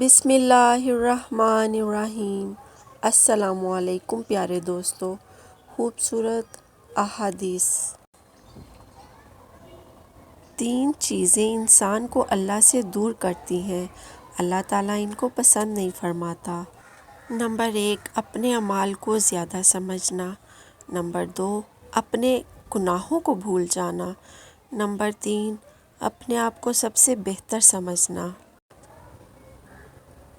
بسم اللہ الرحمن الرحیم۔ السلام علیکم پیارے دوستو۔ خوبصورت احادیث۔ 3 چیزیں انسان کو اللہ سے دور کرتی ہیں، اللہ تعالیٰ ان کو پسند نہیں فرماتا۔ نمبر 1، اپنے اعمال کو زیادہ سمجھنا۔ نمبر 2، اپنے گناہوں کو بھول جانا۔ نمبر 3، اپنے آپ کو سب سے بہتر سمجھنا۔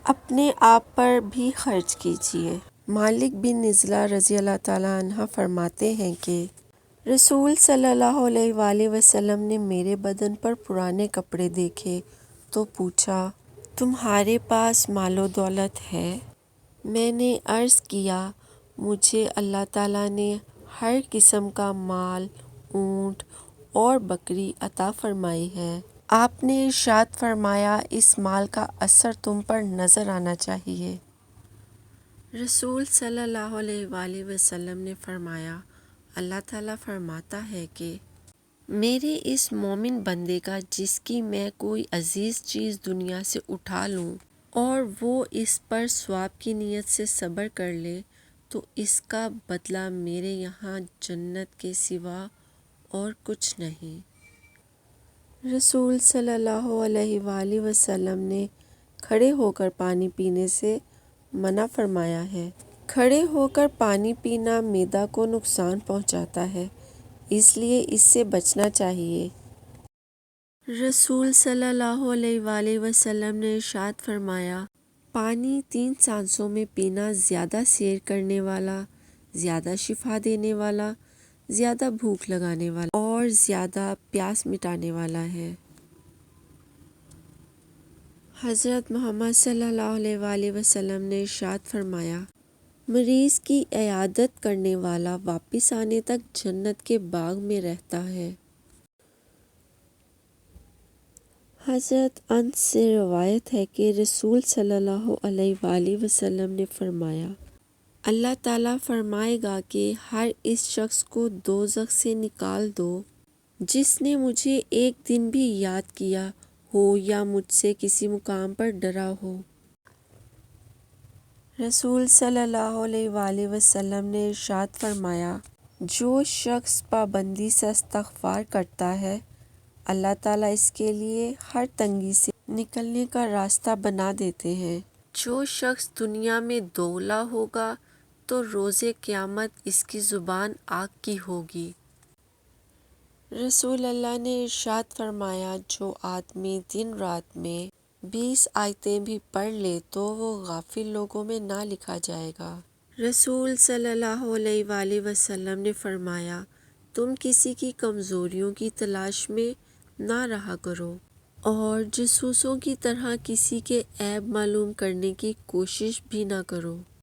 اپنے آپ پر بھی خرچ کیجیے۔ مالک بن نزلہ رضی اللہ تعالیٰ عنہ فرماتے ہیں کہ رسول صلی اللہ علیہ وآلہ وسلم نے میرے بدن پر پرانے کپڑے دیکھے تو پوچھا، تمہارے پاس مال و دولت ہے؟ میں نے عرض کیا، مجھے اللہ تعالیٰ نے ہر قسم کا مال، اونٹ اور بکری عطا فرمائی ہے۔ آپ نے ارشاد فرمایا، اس مال کا اثر تم پر نظر آنا چاہیے۔ رسول صلی اللہ علیہ وآلہ وسلم نے فرمایا، اللہ تعالیٰ فرماتا ہے کہ میرے اس مومن بندے کا جس کی میں کوئی عزیز چیز دنیا سے اٹھا لوں اور وہ اس پر ثواب کی نیت سے صبر کر لے تو اس کا بدلہ میرے یہاں جنت کے سوا اور کچھ نہیں۔ رسول صلی اللہ علیہ وآلہ وسلم نے کھڑے ہو کر پانی پینے سے منع فرمایا ہے۔ کھڑے ہو کر پانی پینا معدہ کو نقصان پہنچاتا ہے، اس لیے اس سے بچنا چاہیے۔ رسول صلی اللہ علیہ وآلہ وسلم نے ارشاد فرمایا، پانی 3 سانسوں میں پینا زیادہ سیر کرنے والا، زیادہ شفا دینے والا، زیادہ بھوک لگانے والا اور زیادہ پیاس مٹانے والا ہے۔ حضرت محمد صلی اللہ علیہ وآلہ وسلم نے ارشاد فرمایا، مریض کی عیادت کرنے والا واپس آنے تک جنت کے باغ میں رہتا ہے۔ حضرت انس سے روایت ہے کہ رسول صلی اللہ علیہ وآلہ وسلم نے فرمایا، اللہ تعالیٰ فرمائے گا کہ ہر اس شخص کو دوزخ سے نکال دو جس نے مجھے ایک دن بھی یاد کیا ہو یا مجھ سے کسی مقام پر ڈرا ہو۔ رسول صلی اللہ علیہ وآلہ وسلم نے ارشاد فرمایا، جو شخص پابندی سے استغفار کرتا ہے، اللہ تعالیٰ اس کے لیے ہر تنگی سے نکلنے کا راستہ بنا دیتے ہیں۔ جو شخص دنیا میں دوگلا ہوگا تو روز قیامت اس کی زبان آگ کی ہوگی۔ رسول اللہ نے ارشاد فرمایا، جو آدمی دن رات میں 20 آیتیں بھی پڑھ لے تو وہ غافل لوگوں میں نہ لکھا جائے گا۔ رسول صلی اللہ علیہ وآلہ وسلم نے فرمایا، تم کسی کی کمزوریوں کی تلاش میں نہ رہا کرو اور جاسوسوں کی طرح کسی کے عیب معلوم کرنے کی کوشش بھی نہ کرو۔